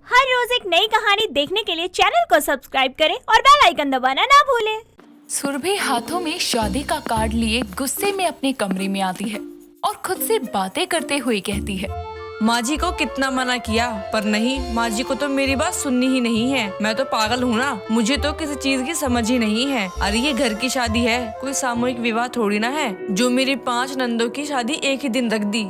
हर रोज एक नई कहानी देखने के लिए चैनल को सब्सक्राइब करें और बेल आइकन दबाना ना भूलें। सुरभि हाथों में शादी का कार्ड लिए गुस्से में अपने कमरे में आती है और खुद से बातें करते हुए कहती है, माँ जी को कितना मना किया पर नहीं, माँ जी को तो मेरी बात सुननी ही नहीं है। मैं तो पागल हूँ ना, मुझे तो किसी चीज की समझ ही नहीं है। अरे ये घर की शादी है, कोई सामूहिक विवाह थोड़ी ना है जो मेरी 5 नंदों की शादी एक ही दिन रख दी।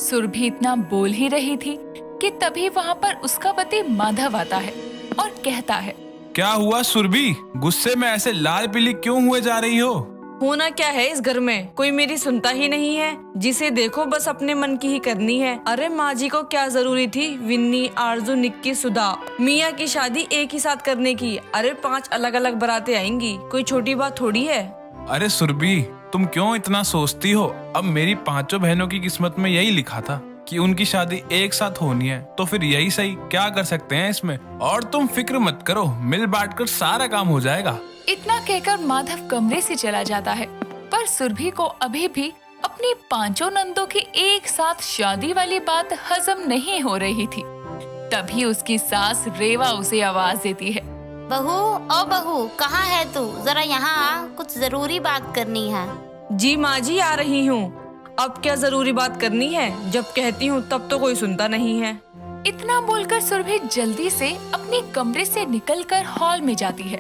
सुरभि इतना बोल ही रही थी कि तभी वहाँ पर उसका पति माधव आता है और कहता है, क्या हुआ सुरभि, गुस्से में ऐसे लाल पीली क्यों हुए जा रही हो? होना क्या है इस घर में, कोई मेरी सुनता ही नहीं है। जिसे देखो बस अपने मन की ही करनी है। अरे माँ जी को क्या जरूरी थी विन्नी, आरजू, निक्की, सुधा, मियाँ की शादी एक ही साथ करने की। अरे 5 अलग अलग बारातें आएंगी, कोई छोटी बात थोड़ी है। अरे सुरभि, तुम क्यों इतना सोचती हो? अब मेरी 5 बहनों की किस्मत में यही लिखा था कि उनकी शादी एक साथ होनी है, तो फिर यही सही, क्या कर सकते हैं इसमें। और तुम फिक्र मत करो, मिल बांट कर सारा काम हो जाएगा। इतना कहकर माधव कमरे से चला जाता है, पर सुरभि को अभी भी अपनी 5 नंदों की एक साथ शादी वाली बात हजम नहीं हो रही थी। तभी उसकी सास रेवा उसे आवाज देती है, बहू, ओ बहू, कहाँ है तू? जरा यहाँ आ, कुछ जरूरी बात करनी है। जी माँ जी आ रही हूँ। अब क्या जरूरी बात करनी है? जब कहती हूँ तब तो कोई सुनता नहीं है। इतना बोलकर सुरभि जल्दी से अपने कमरे से निकलकर हॉल में जाती है,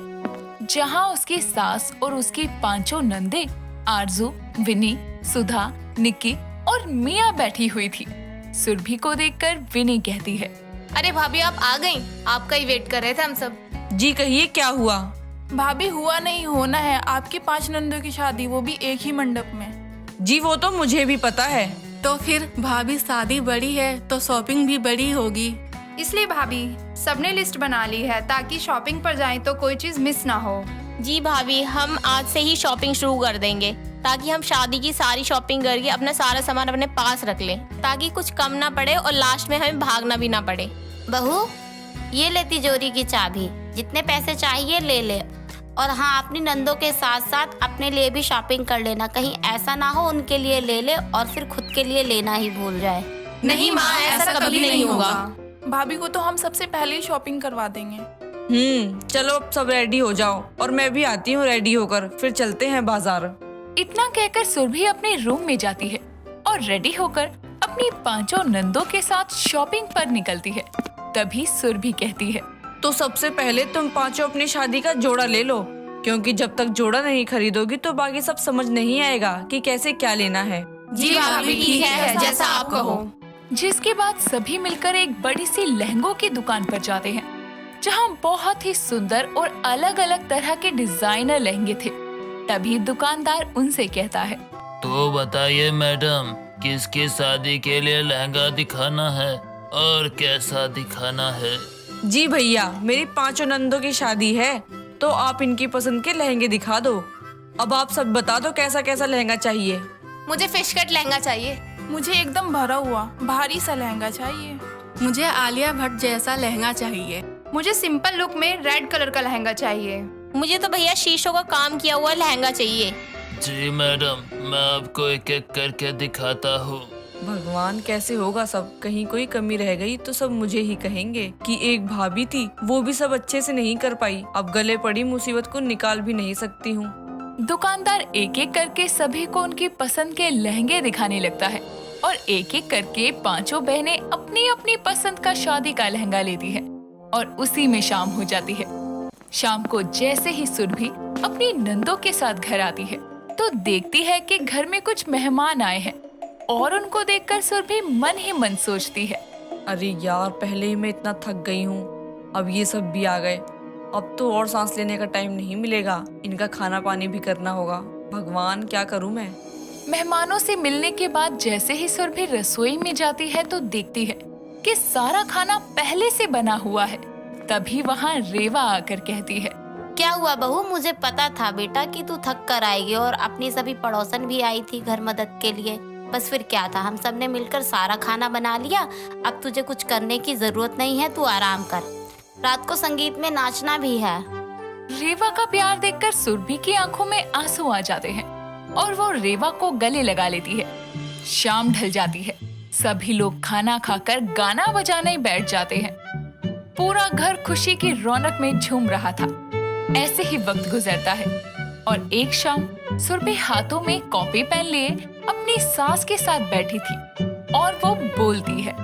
जहाँ उसकी सास और उसकी 5 नंदे आरजू, विनी, सुधा, निक्की और मिया बैठी हुई थी। सुरभि को देखकर विनी कहती है, अरे भाभी, आप आ गई, आपका ही वेट कर रहे थे हम सब। जी कहिए क्या हुआ? भाभी, हुआ नहीं, होना है। आपकी 5 नंदों की शादी, वो भी एक ही मंडप में। जी वो तो मुझे भी पता है। तो फिर भाभी, शादी बड़ी है तो शॉपिंग भी बड़ी होगी। इसलिए भाभी, सबने लिस्ट बना ली है ताकि शॉपिंग पर जाएं तो कोई चीज मिस ना हो। जी भाभी, हम आज से ही शॉपिंग शुरू कर देंगे ताकि हम शादी की सारी शॉपिंग करके अपना सारा सामान अपने पास रख लें, ताकि कुछ कम ना पड़े और लास्ट में हमें भागना भी ना पड़े। बहू, ये ले तिजोरी की चाबी, जितने पैसे चाहिए ले ले। और हाँ, अपनी नंदों के साथ साथ अपने लिए भी शॉपिंग कर लेना, कहीं ऐसा ना हो उनके लिए ले ले और फिर खुद के लिए लेना ही भूल जाए। नहीं माँ, ऐसा कभी नहीं होगा। भाभी को तो हम सबसे पहले ही शॉपिंग करवा देंगे। चलो अब सब रेडी हो जाओ और मैं भी आती हूँ रेडी होकर, फिर चलते हैं बाजार। इतना कहकर सुरभि अपने रूम में जाती है और रेडी होकर अपनी 5 नंदों के साथ शॉपिंग पर निकलती है। तभी सुरभि कहती है, तो सबसे पहले तुम 5 अपनी शादी का जोड़ा ले लो, क्योंकि जब तक जोड़ा नहीं खरीदोगी तो बाकी सब समझ नहीं आएगा कि कैसे क्या लेना है। जी भाभी, ठीक है, जैसा आप कहो। जिसके बाद सभी मिलकर एक बड़ी सी लहंगों की दुकान पर जाते हैं, जहां बहुत ही सुंदर और अलग अलग तरह के डिजाइनर लहंगे थे। तभी दुकानदार उनसे कहता है, तो बताइए मैडम, किसकी शादी के लिए लहंगा दिखाना है और कैसा दिखाना है? जी भैया, मेरी 5 नंदों की शादी है तो आप इनकी पसंद के लहंगे दिखा दो। अब आप सब बता दो कैसा कैसा लहंगा चाहिए। मुझे फिश कट लहंगा चाहिए। मुझे एकदम भरा हुआ भारी सा लहंगा चाहिए। मुझे आलिया भट्ट जैसा लहंगा चाहिए। मुझे सिंपल लुक में रेड कलर का लहंगा चाहिए। मुझे तो भैया शीशों का काम किया हुआ लहंगा चाहिए। जी मैडम, मैं आपको एक एक करके दिखाता हूँ। भगवान, कैसे होगा सब? कहीं कोई कमी रह गई तो सब मुझे ही कहेंगे कि एक भाभी थी, वो भी सब अच्छे से नहीं कर पाई। अब गले पड़ी मुसीबत को निकाल भी नहीं सकती हूँ। दुकानदार एक एक करके सभी को उनकी पसंद के लहंगे दिखाने लगता है और एक एक करके 5 बहनें अपनी अपनी पसंद का शादी का लहंगा लेती है और उसी में शाम हो जाती है। शाम को जैसे ही सुरभि अपनी नंदों के साथ घर आती है तो देखती है कि घर में कुछ मेहमान आए हैं और उनको देखकर सुरभि मन ही मन सोचती है, अरे यार, पहले ही मैं इतना थक गई हूँ, अब ये सब भी आ गए। अब तो और सांस लेने का टाइम नहीं मिलेगा, इनका खाना पानी भी करना होगा। भगवान, क्या करूँ मैं? मेहमानों से मिलने के बाद जैसे ही सुरभि रसोई में जाती है तो देखती है कि सारा खाना पहले से बना हुआ है। तभी वहाँ रेवा आकर कहती है, क्या हुआ बहू? मुझे पता था बेटा कि तू थक कर आएगी और अपनी सभी पड़ोसन भी आई थी घर मदद के लिए। बस फिर क्या था, हम सब ने मिलकर सारा खाना बना लिया। अब तुझे कुछ करने की जरूरत नहीं है, तू आराम कर। रात को संगीत में नाचना भी है। रेवा का प्यार देखकर सुरभि की आंखों में आंसू आ जाते हैं और वो रेवा को गले लगा लेती है। शाम ढल जाती है, सभी लोग खाना खाकर गाना बजाने बैठ जाते हैं। पूरा घर खुशी की रौनक में झूम रहा था। ऐसे ही वक्त गुजरता है और एक शाम सुरभि हाथों में कॉपी पेन लिए अपनी सास के साथ बैठी थी और वो बोलती है,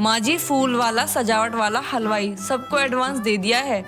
माँ जी फूल वाला, सजावट वाला, हलवाई सबको एडवांस दे दिया है।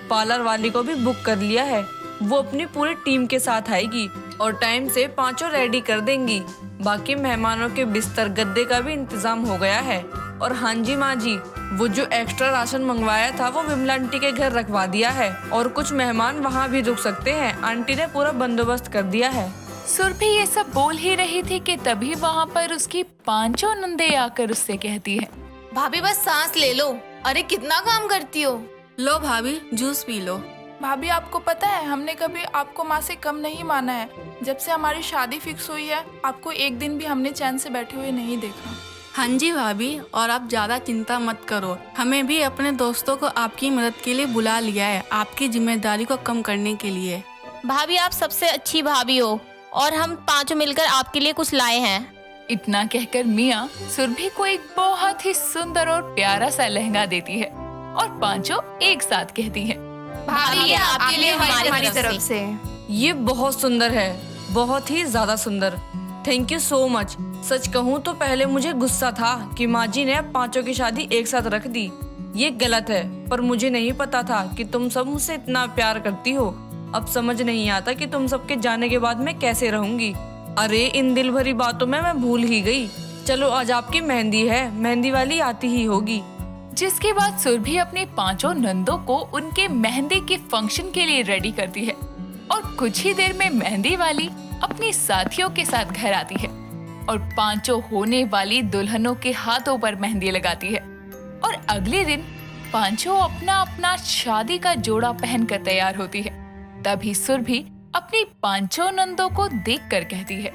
पार्लर वाली को भी बुक कर लिया है। वो अपनी पूरी टीम के साथ आएगी और टाइम से पांचों रेडी कर देंगी। बाकी मेहमानों के बिस्तर गद्दे का भी इंतजाम हो गया है। और हाँ जी माँ जी, वो जो एक्स्ट्रा राशन मंगवाया था वो विमला आंटी के घर रखवा दिया है और कुछ मेहमान वहाँ भी रुक सकते हैं। आंटी ने पूरा बंदोबस्त कर दिया है। सुरभि ये सब बोल ही रही थी कि तभी वहाँ पर उसकी पांचों नंदे आकर उससे कहती है, भाभी बस सांस ले लो। अरे कितना काम करती हो। लो भाभी जूस पी लो। भाभी आपको पता है हमने कभी आपको माँ से कम नहीं माना है। जब से हमारी शादी फिक्स हुई है आपको एक दिन भी हमने चैन से बैठे हुए नहीं देखा। हाँ जी भाभी, और आप ज्यादा चिंता मत करो। हमें भी अपने दोस्तों को आपकी मदद के लिए बुला लिया है, आपकी जिम्मेदारी को कम करने के लिए। भाभी आप सबसे अच्छी भाभी हो और हम पांचों मिलकर आपके लिए कुछ लाए हैं। इतना कहकर मियाँ सुरभि को एक बहुत ही सुंदर और प्यारा सा लहंगा देती है और पांचों एक साथ कहती हैं, भाभी ये आपके लिए हमारी तरफ से। ये बहुत सुंदर है, बहुत ही ज्यादा सुंदर। Thank you so much. सच कहूँ तो पहले मुझे गुस्सा था कि माँ जी ने अब पांचों की शादी एक साथ रख दी। ये गलत है, पर मुझे नहीं पता था कि तुम सब मुझसे इतना प्यार करती हो। अब समझ नहीं आता कि तुम सबके जाने के बाद मैं कैसे रहूंगी। अरे इन दिल भरी बातों में मैं भूल ही गई। चलो आज आपकी मेहंदी है, मेहंदी वाली आती ही होगी। जिसके बाद सुरभि अपने पांचों नंदों को उनके मेहंदी के फंक्शन के लिए रेडी करती है और कुछ ही देर में मेहंदी वाली अपनी साथियों के साथ घर आती है और पांचों होने वाली दुल्हनों के हाथों पर मेहंदी लगाती है। और अगले दिन पांचों अपना अपना शादी का जोड़ा पहनकर तैयार होती है। तभी सुरभि अपनी पांचों नंदों को देखकर कहती है,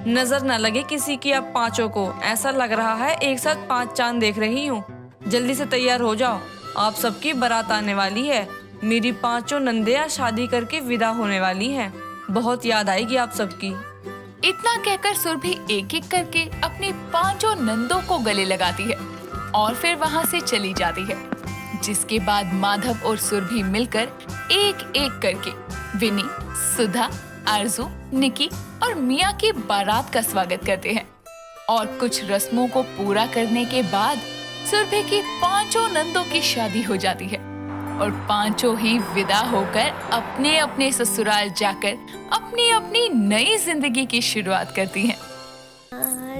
नजर न लगे किसी की आप पांचों को। ऐसा लग रहा है एक साथ 5 चांद देख रही हूँ। जल्दी से तैयार हो जाओ, आप सबकी बारात आने वाली है। मेरी पांचों नंदियाँ शादी करके विदा होने वाली हैं। बहुत याद आएगी आप सबकी। इतना कहकर सुरभि एक एक करके अपनी पांचों नंदों को गले लगाती है और फिर वहाँ से चली जाती है। जिसके बाद माधव और सुरभि मिलकर एक एक करके विनी, सुधा, आरजू, निकी और मिया की बारात का स्वागत करते हैं। और कुछ रस्मों को पूरा करने के बाद सुरभि की पांचों नंदों की शादी हो जाती है और पांचों ही विदा होकर अपने अपने ससुराल जाकर अपनी अपनी नई जिंदगी की शुरुआत करती हैं।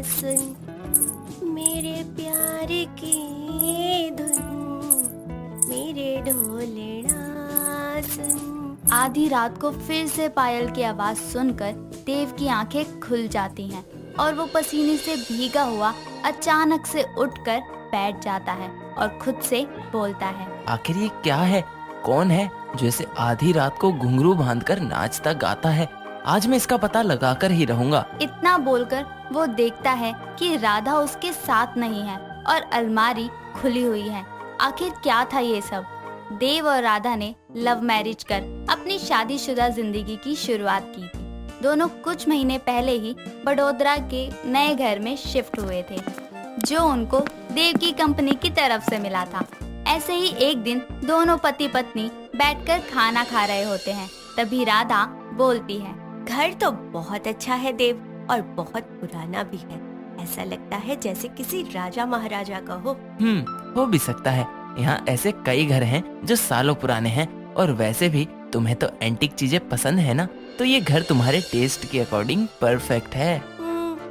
सुन मेरे प्यार की धुन, मेरे ढोलना सुन। आधी रात को फिर से पायल की आवाज सुनकर देव की आंखें खुल जाती हैं और वो पसीने से भीगा हुआ अचानक से उठकर बैठ जाता है और खुद से बोलता है, आखिर ये क्या है? कौन है जो इसे आधी रात को घुंघरू बांधकर नाचता गाता है? आज मैं इसका पता लगाकर ही रहूंगा। इतना बोलकर वो देखता है कि राधा उसके साथ नहीं है और अलमारी खुली हुई है। आखिर क्या था ये सब? देव और राधा ने लव मैरिज कर अपनी शादीशुदा जिंदगी की शुरुआत की थी। दोनों कुछ महीने पहले ही बड़ोदरा के नए घर में शिफ्ट हुए थे जो उनको देव की कंपनी की तरफ से मिला था। ऐसे ही एक दिन दोनों पति पत्नी बैठकर खाना खा रहे होते हैं। तभी राधा बोलती है, घर तो बहुत अच्छा है देव, और बहुत पुराना भी है। ऐसा लगता है जैसे किसी राजा महाराजा का हो। हो भी सकता है। यहाँ ऐसे कई घर हैं जो सालों पुराने हैं, और वैसे भी तुम्हें तो एंटीक चीजें पसंद है ना, तो ये घर तुम्हारे टेस्ट के अकॉर्डिंग परफेक्ट है।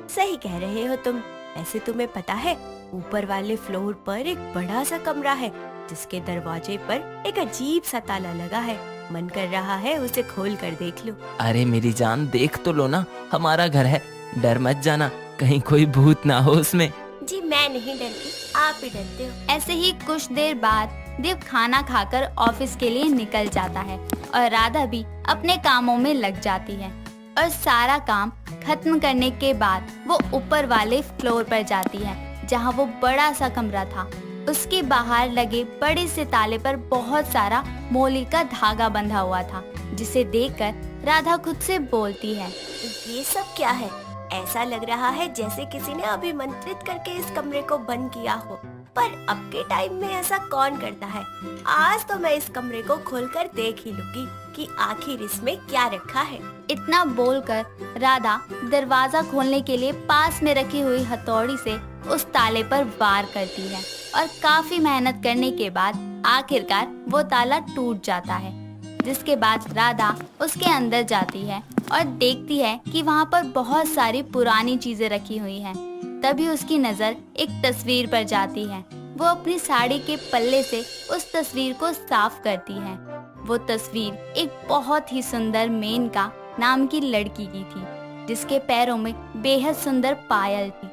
सही कह रहे हो तुम। ऐसे तुम्हें पता है ऊपर वाले फ्लोर पर एक बड़ा सा कमरा है जिसके दरवाजे पर एक अजीब सा ताला लगा है। मन कर रहा है उसे खोल कर देख लो। अरे मेरी जान, देख तो लो ना, हमारा घर है। डर मत जाना, कहीं कोई भूत ना हो उसमें। जी मैं नहीं डरती, आप ही डरते हो। ऐसे ही कुछ देर बाद देव खाना खाकर ऑफिस के लिए निकल जाता है और राधा भी अपने कामों में लग जाती है। और सारा काम खत्म करने के बाद वो ऊपर वाले फ्लोर पर जाती है जहाँ वो बड़ा सा कमरा था। उसके बाहर लगे बड़े से ताले पर बहुत सारा मोली का धागा बंधा हुआ था, जिसे देखकर राधा खुद से बोलती है, ये सब क्या है? ऐसा लग रहा है जैसे किसी ने अभिमंत्रित करके इस कमरे को बंद किया हो। पर अब के टाइम में ऐसा कौन करता है। आज तो मैं इस कमरे को खोलकर देख ही लूंगी कि आखिर इसमें क्या रखा है। इतना बोलकर राधा दरवाजा खोलने के लिए पास में रखी हुई हथौड़ी से उस ताले पर वार करती है और काफी मेहनत करने के बाद आखिरकार वो ताला टूट जाता है। जिसके बाद राधा उसके अंदर जाती है और देखती है कि वहाँ पर बहुत सारी पुरानी चीजें रखी हुई हैं। तभी उसकी नजर एक तस्वीर पर जाती है। वो अपनी साड़ी के पल्ले से उस तस्वीर को साफ करती है। वो तस्वीर एक बहुत ही सुंदर मेनका नाम की लड़की की थी, जिसके पैरों में बेहद सुंदर पायल थी।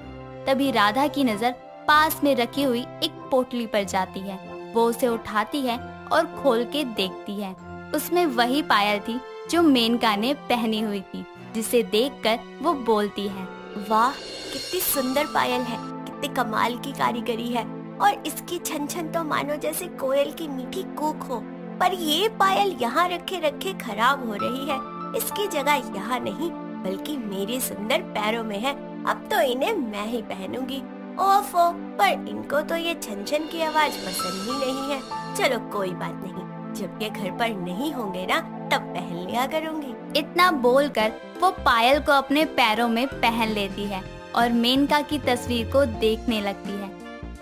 तभी राधा की नजर पास में रखी हुई एक पोटली पर जाती है। वो उसे उठाती है और खोल के देखती है। उसमें वही पायल थी जो मेनका ने पहनी हुई थी, जिसे देखकर वो बोलती है, वाह कितनी सुंदर पायल है, कितनी कमाल की कारीगरी है और इसकी छन छन तो मानो जैसे कोयल की मीठी कूक हो। पर ये पायल यहाँ रखे रखे खराब हो रही है। इसकी जगह यहाँ नहीं बल्कि मेरे सुंदर पैरों में है। अब तो इन्हें मैं ही पहनूंगी। ओफो, पर इनको तो ये छन छन की आवाज पसंद ही नहीं है। चलो कोई बात नहीं, जब ये घर पर नहीं होंगे ना तब पहन लिया करूंगी। इतना बोलकर वो पायल को अपने पैरों में पहन लेती है और मेनका की तस्वीर को देखने लगती है।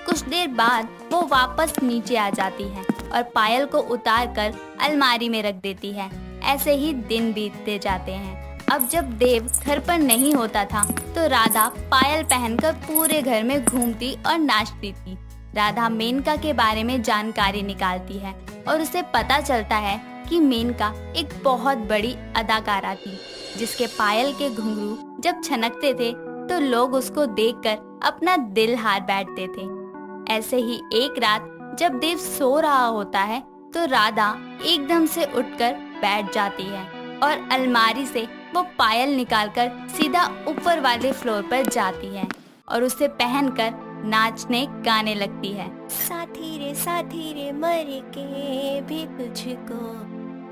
कुछ देर बाद वो वापस नीचे आ जाती है और पायल को उतार कर अलमारी में रख देती है। ऐसे ही दिन बीतते जाते हैं। अब जब देव घर पर नहीं होता था तो राधा पायल पहनकर पूरे घर में घूमती और नाचती थी। राधा मेनका के बारे में जानकारी निकालती है और उसे पता चलता है कि मेनका एक बहुत बड़ी अदाकारा थी, जिसके पायल के घुंघरू जब छनकते थे तो लोग उसको देखकर अपना दिल हार बैठते थे। ऐसे ही एक रात जब देव सो रहा होता है तो राधा एकदम से उठकर बैठ जाती है और अलमारी से वो पायल निकालकर सीधा ऊपर वाले फ्लोर पर जाती है और उसे पहनकर नाचने गाने लगती है। साथी रे मर के भी तुझको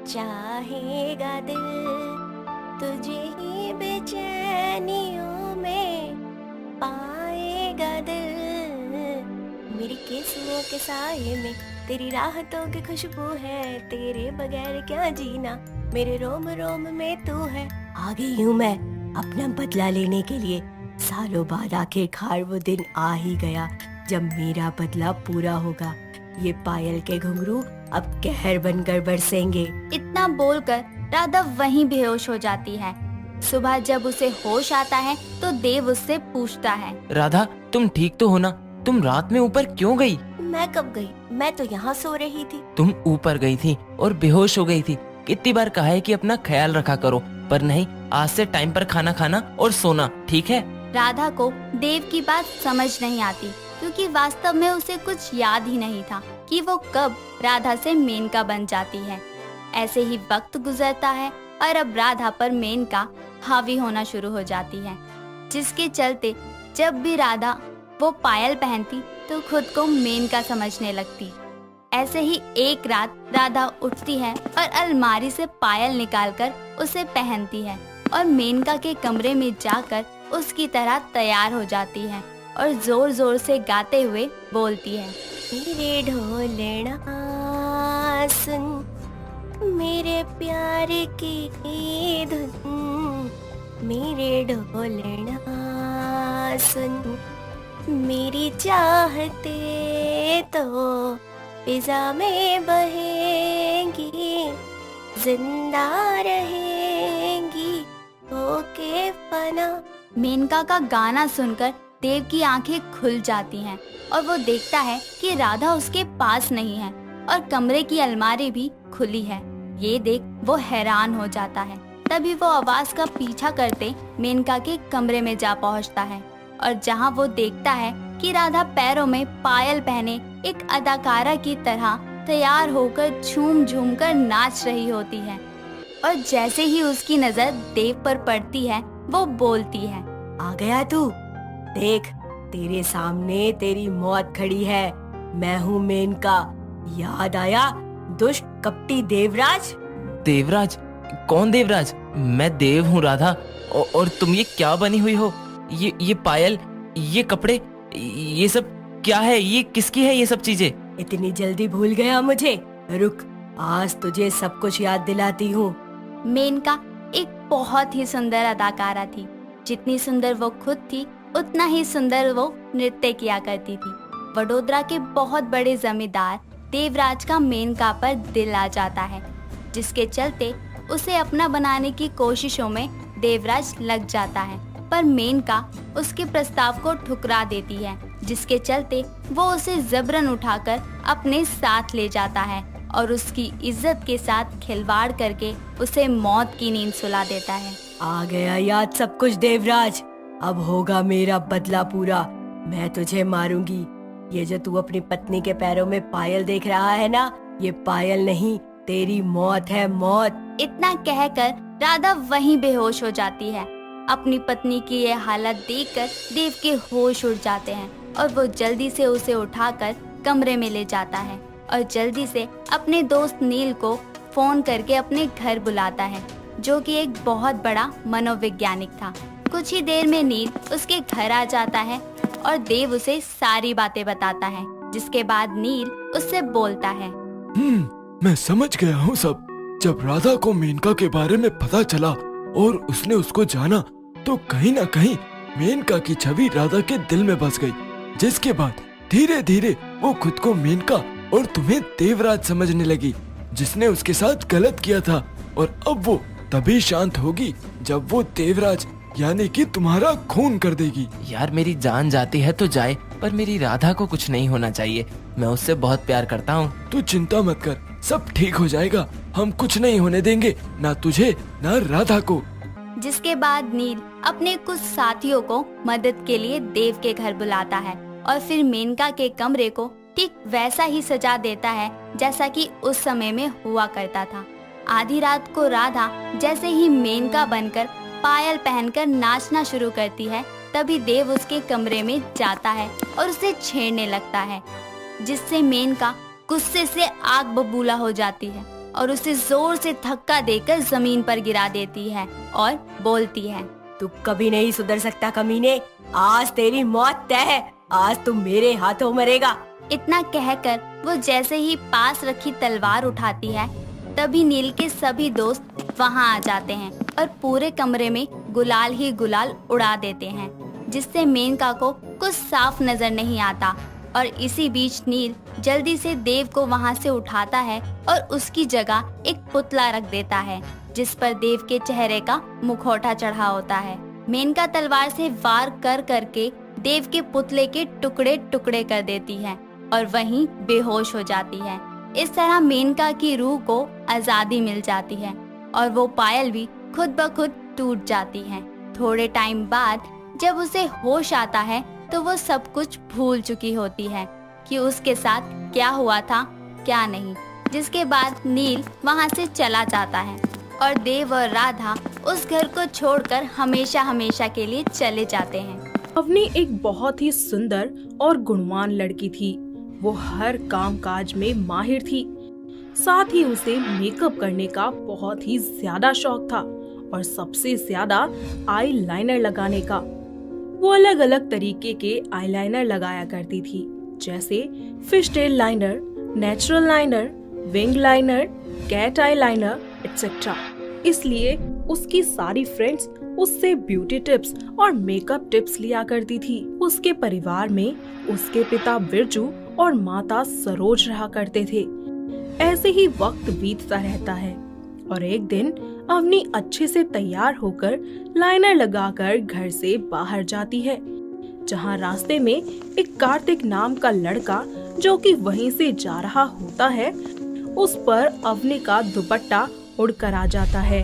चाहेगा दिल, तुझे ही बेचैनियों में पाएगा दिल। मेरी केसुओं के साये में तेरी राहतों की खुशबू है, तेरे बगैर क्या जीना, मेरे रोम रोम में तू है। आ गई हूँ मैं अपना बदला लेने के लिए। सालों बाद आखिरकार वो दिन आ ही गया जब मेरा बदला पूरा होगा। ये पायल के घुंघरू अब कहर बनकर बरसेंगे। इतना बोलकर राधा वहीं बेहोश हो जाती है। सुबह जब उसे होश आता है तो देव उससे पूछता है, राधा तुम ठीक तो हो ना? तुम रात में ऊपर क्यों गई? मैं कब गई? मैं तो यहाँ सो रही थी। तुम ऊपर गई थी और बेहोश हो गई थी। कितनी बार कहा है कि अपना ख्याल रखा करो, पर नहीं, आज से टाइम पर खाना खाना और सोना, ठीक है? राधा को देव की बात समझ नहीं आती, क्योंकि वास्तव में उसे कुछ याद ही नहीं था कि वो कब राधा से मेनका बन जाती है। ऐसे ही वक्त गुजरता है और अब राधा पर मेनका हावी होना शुरू हो जाती है, जिसके चलते जब भी राधा वो पायल पहनती तो खुद को मेनका समझने लगती। ऐसे ही एक रात राधा उठती है और अलमारी से पायल निकालकर उसे पहनती है और मेनका के कमरे में जाकर उसकी तरह तैयार हो जाती है और जोर जोर से गाते हुए बोलती है, मेरे ढोलना सुन, मेरे प्यार की धुन, मेरे ढोलना सुन, मेरी चाहते तो फिजा में बहेंगी, जिंदा रहेंगी होके फना। मेनका का गाना सुनकर देव की आंखें खुल जाती हैं और वो देखता है कि राधा उसके पास नहीं है और कमरे की अलमारी भी खुली है। ये देख वो हैरान हो जाता है। तभी वो आवाज का पीछा करते मेनका के कमरे में जा पहुंचता है और जहां वो देखता है कि राधा पैरों में पायल पहने एक अदाकारा की तरह तैयार होकर झूम झूम कर नाच रही होती है। और जैसे ही उसकी नजर देव पर पड़ती है वो बोलती है, आ गया तू? देख तेरे सामने तेरी मौत खड़ी है। मैं हूँ मेनका। याद आया दुष्ट कपटी देवराज? देवराज? कौन देवराज? मैं देव हूँ राधा। और तुम ये क्या बनी हुई हो? ये पायल, ये कपड़े, ये सब क्या है ये? किसकी है ये सब चीजें? इतनी जल्दी भूल गया मुझे? रुक, आज तुझे सब कुछ याद दिलाती हूँ। मेनका एक बहुत ही सुंदर अदाकारा थी। जितनी सुंदर वो खुद थी, उतना ही सुंदर वो नृत्य किया करती थी। वडोदरा के बहुत बड़े जमींदार देवराज का मेनका पर दिल आ जाता है, जिसके चलते उसे अपना बनाने की कोशिशों में देवराज लग जाता है। पर मेनका उसके प्रस्ताव को ठुकरा देती है, जिसके चलते वो उसे जबरन उठाकर अपने साथ ले जाता है और उसकी इज्जत के साथ खिलवाड़ करके उसे मौत की नींद सुला देता है। आ गया याद सब कुछ देवराज, अब होगा मेरा बदला पूरा। मैं तुझे मारूंगी। ये जो तू अपनी पत्नी के पैरों में पायल देख रहा है ना, ये पायल नहीं, तेरी मौत है, मौत। इतना कहकर राधा वहीं बेहोश हो जाती है। अपनी पत्नी की ये हालत देखकर देव के होश उड़ जाते हैं और वो जल्दी से उसे उठाकर कमरे में ले जाता है और जल्दी से अपने दोस्त नील को फोन करके अपने घर बुलाता है, जो कि एक बहुत बड़ा मनोवैज्ञानिक था। कुछ ही देर में नील उसके घर आ जाता है और देव उसे सारी बातें बताता है, जिसके बाद नील उससे बोलता है, मैं समझ गया हूँ सब। जब राधा को मेनका के बारे में पता चला और उसने उसको जाना, तो कहीं ना कहीं मेनका की छवि राधा के दिल में बस गई, जिसके बाद धीरे धीरे वो खुद को मेनका और तुम्हें देवराज समझने लगी, जिसने उसके साथ गलत किया था। और अब वो तभी शांत होगी जब वो देवराज यानी कि तुम्हारा खून कर देगी। यार मेरी जान जाती है तो जाए, पर मेरी राधा को कुछ नहीं होना चाहिए। मैं उससे बहुत प्यार करता हूँ। तू चिंता मत कर, सब ठीक हो जाएगा। हम कुछ नहीं होने देंगे, ना तुझे ना राधा को। जिसके बाद नील अपने कुछ साथियों को मदद के लिए देव के घर बुलाता है और फिर मेनका के कमरे को ठीक वैसा ही सजा देता है जैसा कि उस समय में हुआ करता था। आधी रात को राधा जैसे ही मेनका बनकर पायल पहनकर नाचना शुरू करती है, तभी देव उसके कमरे में जाता है और उसे छेड़ने लगता है, जिससे मेनका गुस्से से आग बबूला हो जाती है और उसे जोर से धक्का देकर जमीन पर गिरा देती है और बोलती है, तू कभी नहीं सुधर सकता कमीने, आज तेरी मौत तय है, आज तू मेरे हाथों मरेगा। इतना कहकर वो जैसे ही पास रखी तलवार उठाती है, तभी नील के सभी दोस्त वहां आ जाते हैं और पूरे कमरे में गुलाल ही गुलाल उड़ा देते हैं, जिससे मेनका को कुछ साफ नजर नहीं आता। और इसी बीच नील जल्दी से देव को वहां से उठाता है और उसकी जगह एक पुतला रख देता है, जिस पर देव के चेहरे का मुखौटा चढ़ा होता है। मेनका तलवार से वार कर करके देव के पुतले के टुकड़े टुकड़े कर देती है और वहीं बेहोश हो जाती है। इस तरह मेनका की रूह को आजादी मिल जाती है और वो पायल भी खुद ब खुद टूट जाती है। थोड़े टाइम बाद जब उसे होश आता है, तो वो सब कुछ भूल चुकी होती है कि उसके साथ क्या हुआ था क्या नहीं। जिसके बाद नील वहां से चला जाता है और देव और राधा उस घर को छोड़कर हमेशा हमेशा के लिए चले जाते हैं। अवनी एक बहुत ही सुंदर और गुणवान लड़की थी। वो हर काम काज में माहिर थी, साथ ही उसे मेकअप करने का बहुत ही ज्यादा शौक था और सबसे ज्यादा आई लाइनर लगाने का। वो अलग अलग तरीके के आईलाइनर लगाया करती थी, जैसे fish tail liner, natural liner, wing liner, cat eye liner et cetera. इसलिए उसकी सारी फ्रेंड्स उससे ब्यूटी टिप्स और मेकअप टिप्स लिया करती थी। उसके परिवार में उसके पिता बिरजू और माता सरोज रहा करते थे। ऐसे ही वक्त बीतता रहता है और एक दिन अवनी अच्छे से तैयार होकर लाइनर लगाकर घर से बाहर जाती है, जहां रास्ते में एक कार्तिक नाम का लड़का जो कि वहीं से जा रहा होता है, उस पर अवनी का दुपट्टा उड़कर आ जाता है।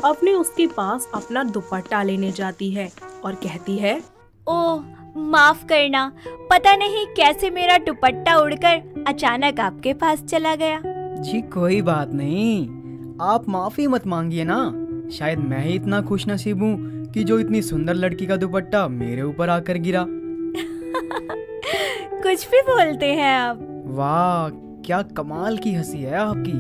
अवनी उसके पास अपना दुपट्टा लेने जाती है और कहती है, ओह माफ करना, पता नहीं कैसे मेरा दुपट्टा उड़कर अचानक आपके पास चला गया। जी कोई बात नहीं, आप माफी मत मांगिए ना। शायद मैं ही इतना खुश नसीब हूँ कि जो इतनी सुंदर लड़की का दुपट्टा मेरे ऊपर आकर गिरा। कुछ भी बोलते हैं आप। वाह क्या कमाल की हंसी है आपकी,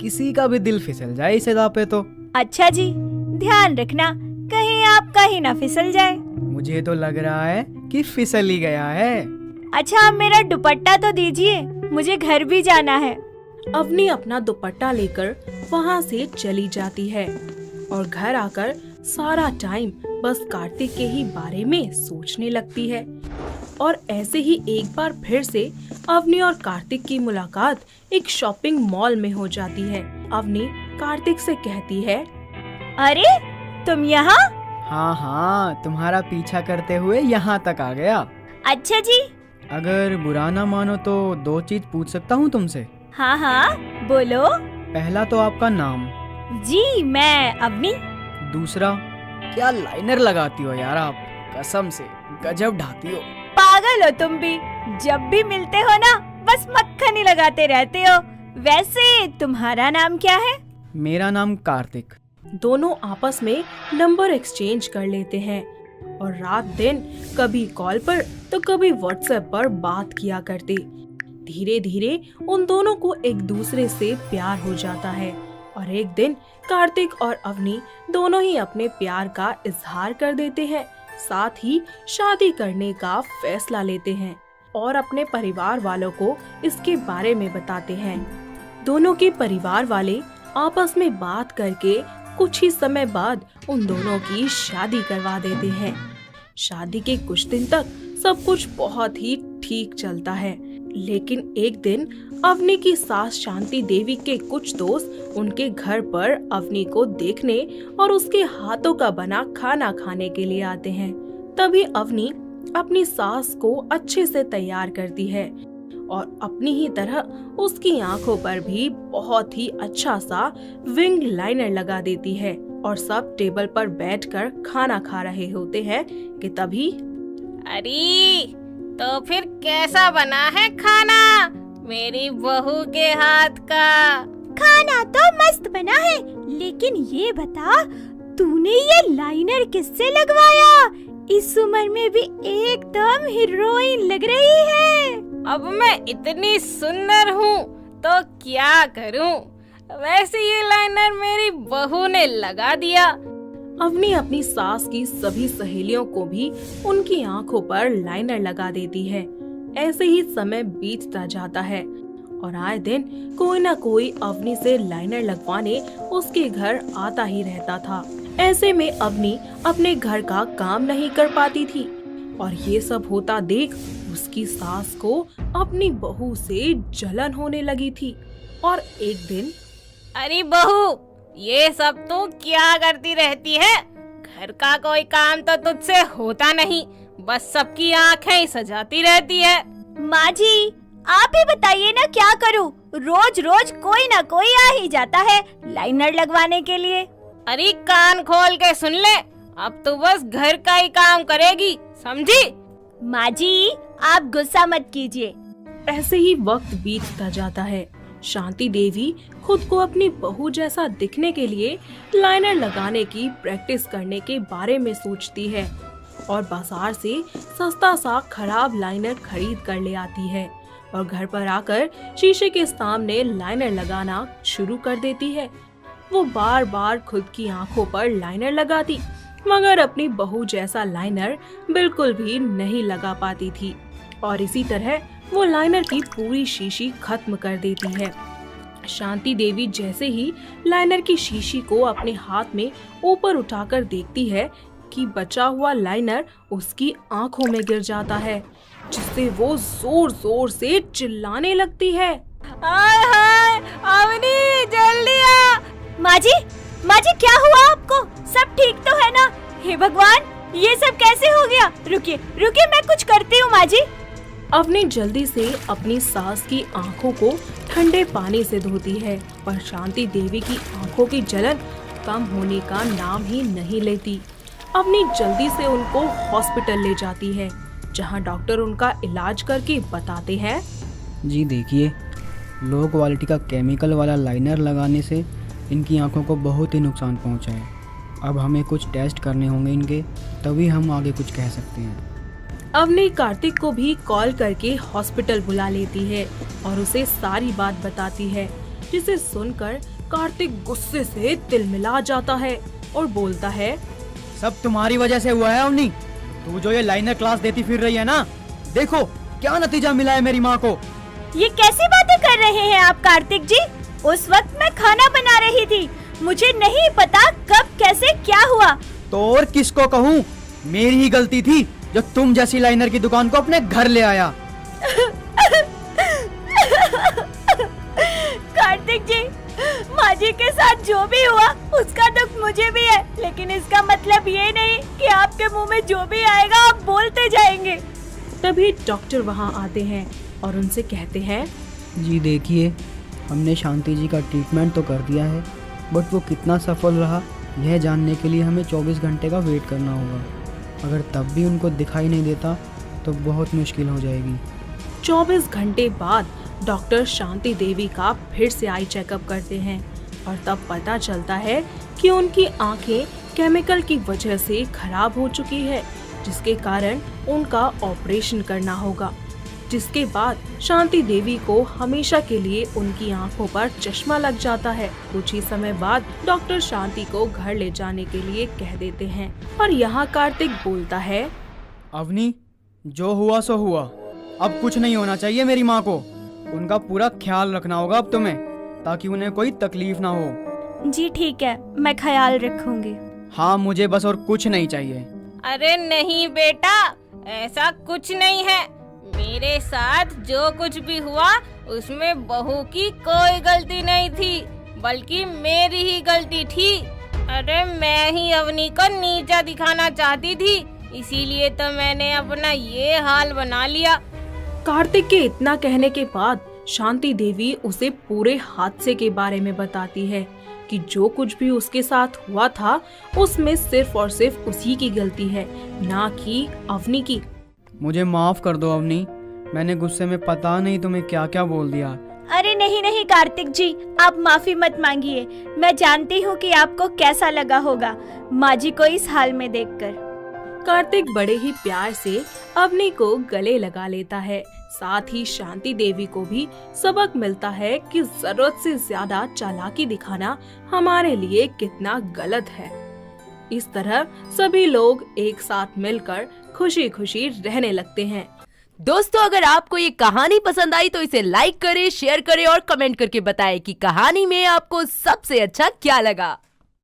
किसी का भी दिल फिसल जाए इस अदा पे तो। अच्छा जी, ध्यान रखना कहीं आपका ही ना फिसल जाए। मुझे तो लग रहा है कि फिसल ही गया है। अच्छा अब मेरा दुपट्टा तो दीजिए, मुझे घर भी जाना है। अवनी अपना दुपट्टा लेकर वहाँ से चली जाती है और घर आकर सारा टाइम बस कार्तिक के ही बारे में सोचने लगती है। और ऐसे ही एक बार फिर से अवनी और कार्तिक की मुलाकात एक शॉपिंग मॉल में हो जाती है। अवनी कार्तिक से कहती है, अरे तुम यहाँ? हाँ हाँ, तुम्हारा पीछा करते हुए यहाँ तक आ गया। अच्छा जी। अगर बुरा ना मानो तो 2 चीज पूछ सकता हूँ तुमसे? हाँ हाँ बोलो। पहला तो आपका नाम। जी मैं अवनी। दूसरा, क्या लाइनर लगाती हो यार आप, कसम से गजब ढाती हो। पागल हो तुम भी, जब भी मिलते हो ना बस मक्खन ही लगाते रहते हो। वैसे तुम्हारा नाम क्या है? मेरा नाम कार्तिक। दोनों आपस में नंबर एक्सचेंज कर लेते हैं और रात दिन कभी कॉल पर तो कभी व्हाट्सएप पर बात किया करते। धीरे धीरे उन दोनों को एक दूसरे से प्यार हो जाता है और एक दिन कार्तिक और अवनी दोनों ही अपने प्यार का इजहार कर देते हैं। साथ ही शादी करने का फैसला लेते हैं और अपने परिवार वालों को इसके बारे में बताते हैं। दोनों के परिवार वाले आपस में बात करके कुछ ही समय बाद उन दोनों की शादी करवा देते हैं। शादी के कुछ दिन तक सब कुछ बहुत ही ठीक चलता है, लेकिन एक दिन अवनी की सास शांति देवी के कुछ दोस्त उनके घर पर अवनी को देखने और उसके हाथों का बना खाना खाने के लिए आते हैं। तभी अवनी अपनी सास को अच्छे से तैयार करती है और अपनी ही तरह उसकी आंखों पर भी बहुत ही अच्छा सा विंग लाइनर लगा देती है और सब टेबल पर बैठकर खाना खा रहे होते हैं कि तभी अरे तो फिर कैसा बना है खाना मेरी बहू के हाथ का? खाना तो मस्त बना है, लेकिन ये बता तूने ये लाइनर किससे लगवाया? इस उम्र में भी एकदम हीरोइन लग रही है। अब मैं इतनी सुंदर हूँ तो क्या करूँ? वैसे ये लाइनर मेरी बहू ने लगा दिया। अवनी अपनी सास की सभी सहेलियों को भी उनकी आंखों पर लाइनर लगा देती है। ऐसे ही समय बीतता जाता है और आए दिन कोई ना कोई अवनी से लाइनर लगवाने उसके घर आता ही रहता था। ऐसे में अवनी अपने घर का काम नहीं कर पाती थी और ये सब होता देख उसकी सास को अपनी बहू से जलन होने लगी थी। और एक दिन, अरे बहू, ये सब तू क्या करती रहती है? घर का कोई काम तो तुझसे होता नहीं, बस सबकी आंखें ही सजाती रहती है। माँ जी आप ही बताइए ना क्या करूँ, रोज रोज कोई ना कोई आ ही जाता है लाइनर लगवाने के लिए। अरे कान खोल के सुन ले, अब तो बस घर का ही काम करेगी, समझी? माँ जी आप गुस्सा मत कीजिए। ऐसे ही वक्त बीतता जाता है। शांति देवी खुद को अपनी बहू जैसा दिखने के लिए लाइनर लगाने की प्रैक्टिस करने के बारे में सोचती है और बाजार से सस्ता सा खराब लाइनर खरीद कर ले आती है और घर पर आकर शीशे के सामने लाइनर लगाना शुरू कर देती है। वो बार बार खुद की आंखों पर लाइनर लगाती, मगर अपनी बहू जैसा लाइनर बिल्कुल भी नहीं लगा पाती थी और इसी तरह वो लाइनर की पूरी शीशी खत्म कर देती है। शांति देवी जैसे ही लाइनर की शीशी को अपने हाथ में ऊपर उठाकर देखती है कि बचा हुआ लाइनर उसकी आंखों में गिर जाता है, जिससे वो जोर जोर से चिल्लाने लगती है। हाय हाय, अवनी जल्दी आ! माँ जी क्या हुआ आपको? सब ठीक तो है ना? हे भगवान, ये सब कैसे हो गया? रुकिए रुकिए, मैं कुछ करती हूँ माँ जी। अवनी जल्दी से अपनी सास की आंखों को ठंडे पानी से धोती है, पर शांति देवी की आंखों की जलन कम होने का नाम ही नहीं लेती। अवनी जल्दी से उनको हॉस्पिटल ले जाती है, जहां डॉक्टर उनका इलाज करके बताते हैं, जी देखिए, लो क्वालिटी का केमिकल वाला लाइनर लगाने से इनकी आंखों को बहुत ही नुकसान पहुंचा है। अब हमें कुछ टेस्ट करने होंगे इनके, तभी हम आगे कुछ कह सकते हैं। अवनी कार्तिक को भी कॉल करके हॉस्पिटल बुला लेती है और उसे सारी बात बताती है, जिसे सुनकर कार्तिक गुस्से से तिलमिला जाता है और बोलता है, सब तुम्हारी वजह से हुआ है अवनी। तू जो ये लाइनर क्लास देती फिर रही है ना, देखो क्या नतीजा मिला है मेरी माँ को? ये कैसी बातें कर रहे हैं आप कार्तिक जी? उस वक्त मैं खाना बना रही थी, मुझे नहीं पता कब कैसे क्या हुआ। तो और किसको कहूँ? मेरी ही गलती थी जो तुम जैसी लाइनर की दुकान को अपने घर ले आया। कार्तिक जी, माँ जी के साथ जो भी हुआ उसका दुख मुझे भी है, लेकिन इसका मतलब ये नहीं कि आपके मुंह में जो भी आएगा आप बोलते जाएंगे। तभी डॉक्टर वहाँ आते हैं और उनसे कहते हैं, जी देखिए, हमने शांति जी का ट्रीटमेंट तो कर दिया है, बट वो कितना सफल रहा यह जानने के लिए हमें 24 घंटे का वेट करना होगा। अगर तब भी उनको दिखाई नहीं देता तो बहुत मुश्किल हो जाएगी। 24 घंटे बाद डॉक्टर शांति देवी का फिर से आई चेकअप करते हैं और तब पता चलता है कि उनकी आंखें केमिकल की वजह से खराब हो चुकी है, जिसके कारण उनका ऑपरेशन करना होगा। जिसके बाद शांति देवी को हमेशा के लिए उनकी आंखों पर चश्मा लग जाता है। कुछ ही समय बाद डॉक्टर शांति को घर ले जाने के लिए कह देते हैं और यहाँ कार्तिक बोलता है, अवनी, जो हुआ सो हुआ, अब कुछ नहीं होना चाहिए मेरी माँ को। उनका पूरा ख्याल रखना होगा अब तुम्हें, ताकि उन्हें कोई तकलीफ ना हो। जी ठीक है, मैं ख्याल रखूंगी। हाँ, मुझे बस और कुछ नहीं चाहिए। अरे नहीं बेटा, ऐसा कुछ नहीं है। मेरे साथ जो कुछ भी हुआ उसमें बहू की कोई गलती नहीं थी, बल्कि मेरी ही गलती थी। अरे मैं ही अवनी को नीचा दिखाना चाहती थी, इसीलिए तो मैंने अपना ये हाल बना लिया। कार्तिक के इतना कहने के बाद शांति देवी उसे पूरे हादसे के बारे में बताती है कि जो कुछ भी उसके साथ हुआ था उसमें सिर्फ और सिर्फ उसी की गलती है, ना कि अवनी की। मुझे माफ कर दो अवनी, मैंने गुस्से में पता नहीं तुम्हें क्या क्या बोल दिया। अरे नहीं नहीं कार्तिक जी, आप माफी मत मांगिए। मैं जानती हूँ कि आपको कैसा लगा होगा माँ जी को इस हाल में देखकर। कार्तिक बड़े ही प्यार से अवनी को गले लगा लेता है। साथ ही शांति देवी को भी सबक मिलता है कि जरूरत से ज्यादा चालाकी दिखाना हमारे लिए कितना गलत है। इस तरह सभी लोग एक साथ मिलकर खुशी खुशी रहने लगते हैं। दोस्तों, अगर आपको ये कहानी पसंद आई तो इसे लाइक करें, शेयर करें और कमेंट करके बताएं कि कहानी में आपको सबसे अच्छा क्या लगा।